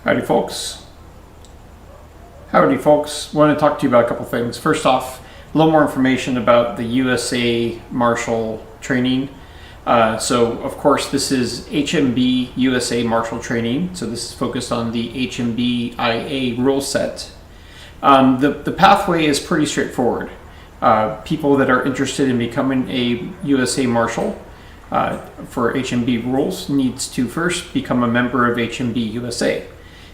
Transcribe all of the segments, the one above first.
Howdy folks. Howdy folks. Want to talk to you about a couple things. First off, a little more information about the USA Marshal training. So of course this is HMB USA Marshal training. So this is focused on the HMB IA rule set. The pathway is pretty straightforward. People that are interested in becoming a USA Marshal for HMB rules needs to first become a member of HMB USA.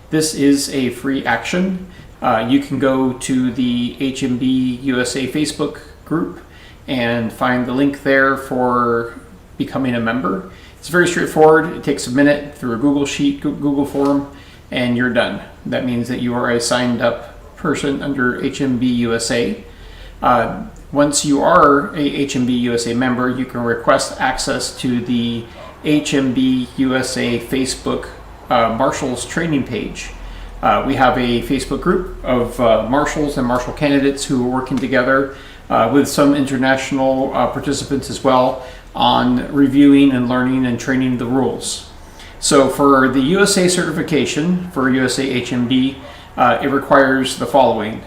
This is a free action. You can go to the HMB USA Facebook group and find the link there for becoming a member. It's very straightforward. It takes a minute through a Google Sheet, Google form, and you're done. That means that you are a signed up person under HMB USA. Once you are a HMB USA member, you can request access to the HMB USA Facebook Marshals training page. We have a Facebook group of marshals and marshal candidates who are working together with some international participants as well on reviewing and learning and training the rules. So for the USA certification for USA HMB, it requires the following: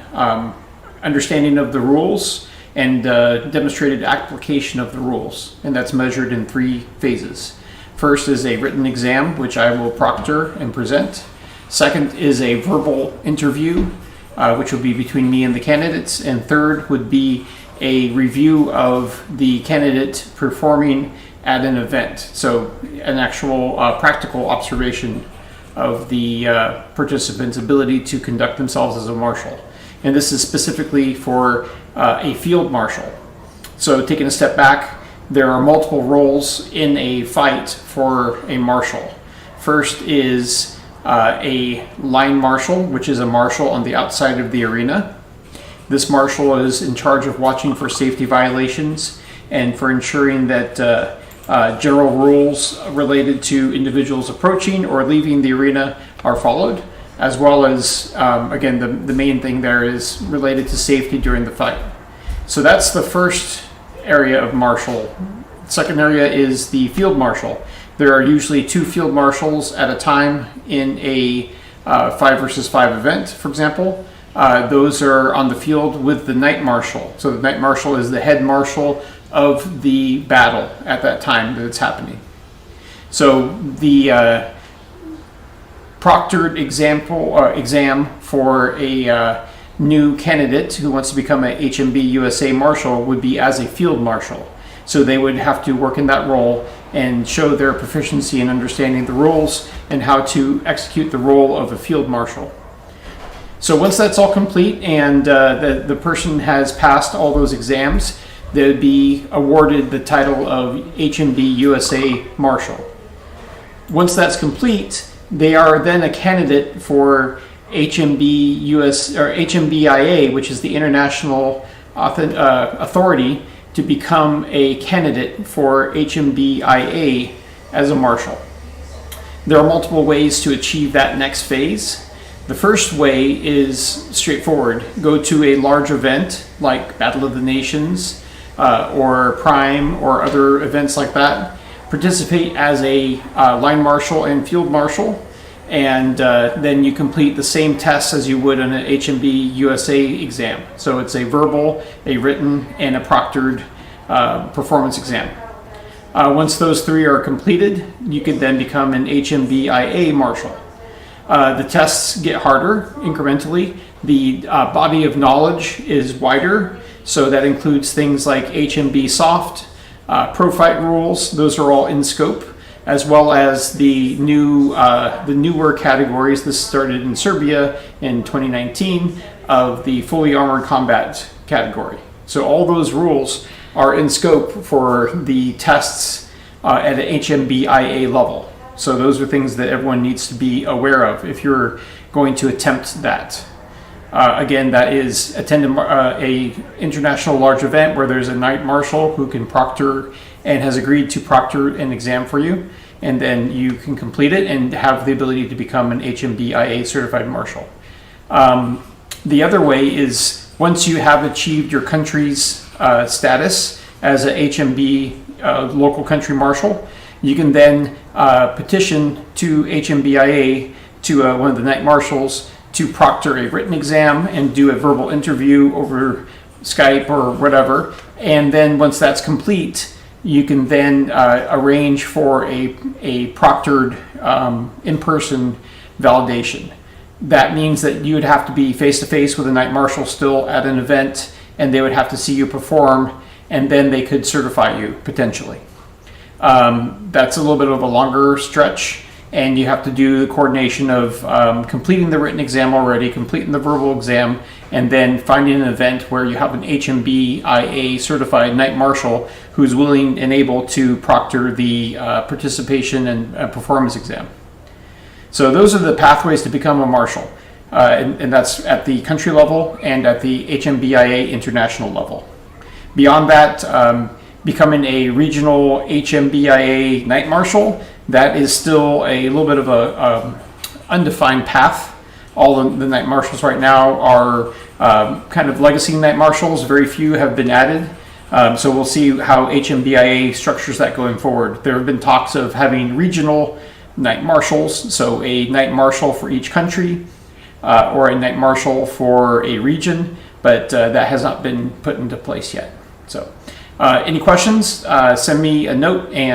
understanding of the rules and demonstrated application of the rules, and that's measured in 3 phases. First is a written exam, which I will proctor and present. Second is a verbal interview, which will be between me and the candidates. And third would be a review of the candidate performing at an event. So an actual practical observation of the participant's ability to conduct themselves as a marshal. And this is specifically for a field marshal. So taking a step back, there are multiple roles in a fight for a marshal. First is a line marshal, which is a marshal on the outside of the arena. This marshal is in charge of watching for safety violations and for ensuring that general rules related to individuals approaching or leaving the arena are followed, as well as, again, the main thing there is related to safety during the fight. So that's the first area of marshal. Second area is the field marshal. There are usually 2 field marshals at a time in a 5 versus 5 event, for example. Those are on the field with the night marshal. So the night marshal is the head marshal of the battle at that time that it's happening. So the proctored exam for a new candidate who wants to become a HMB USA Marshal would be as a field marshal. So they would have to work in that role and show their proficiency in understanding the rules and how to execute the role of a field marshal. So once that's all complete and the person has passed all those exams, they would be awarded the title of HMB USA Marshal. Once that's complete, they are then a candidate for HMB US or HMBIA, which is the international authority to become a candidate for HMBIA as a marshal. There are multiple ways to achieve that next phase. The first way is straightforward. Go to a large event like Battle of the Nations or Prime or other events like that. Participate as a line marshal and field marshal, and then you complete the same tests as you would on an HMB USA exam. So it's a verbal, a written, and a proctored performance exam. Once those 3 are completed, you can then become an HMBIA Marshal. The tests get harder incrementally. The body of knowledge is wider, so that includes things like HMB Soft, Pro Fight rules. Those are all in scope, as well as the newer categories. This started in Serbia in 2019 of the fully armored combat category. So all those rules are in scope for the tests at an HMBIA level. So those are things that everyone needs to be aware of if you're going to attempt that. Again, that is attend a international large event where there's a night marshal who can proctor and has agreed to proctor an exam for you, and then you can complete it and have the ability to become an HMBIA certified marshal. The other way is once you have achieved your country's status as a HMB local country marshal, you can then petition to HMBIA to one of the night marshals to proctor a written exam and do a verbal interview over Skype or whatever. And then once that's complete, you can then arrange for a proctored in-person validation. That means that you would have to be face-to-face with a night marshal still at an event, and they would have to see you perform, and then they could certify you potentially. That's a little bit of a longer stretch, and you have to do the coordination of completing the written exam already, completing the verbal exam, and then finding an event where you have an HMB IA certified night marshal who's willing and able to proctor the participation and performance exam. So those are the pathways to become a marshal, and that's at the country level and at the HMBIA international level. Beyond that, becoming a regional HMBIA night marshal, that is still a little bit of a undefined path. All the night marshals right now are kind of legacy night marshals. Very few have been added. So we'll see how HMBIA structures that going forward. There have been talks of having regional night marshals, so a night marshal for each country or a night marshal for a region, but that has not been put into place yet. So any questions, send me a note and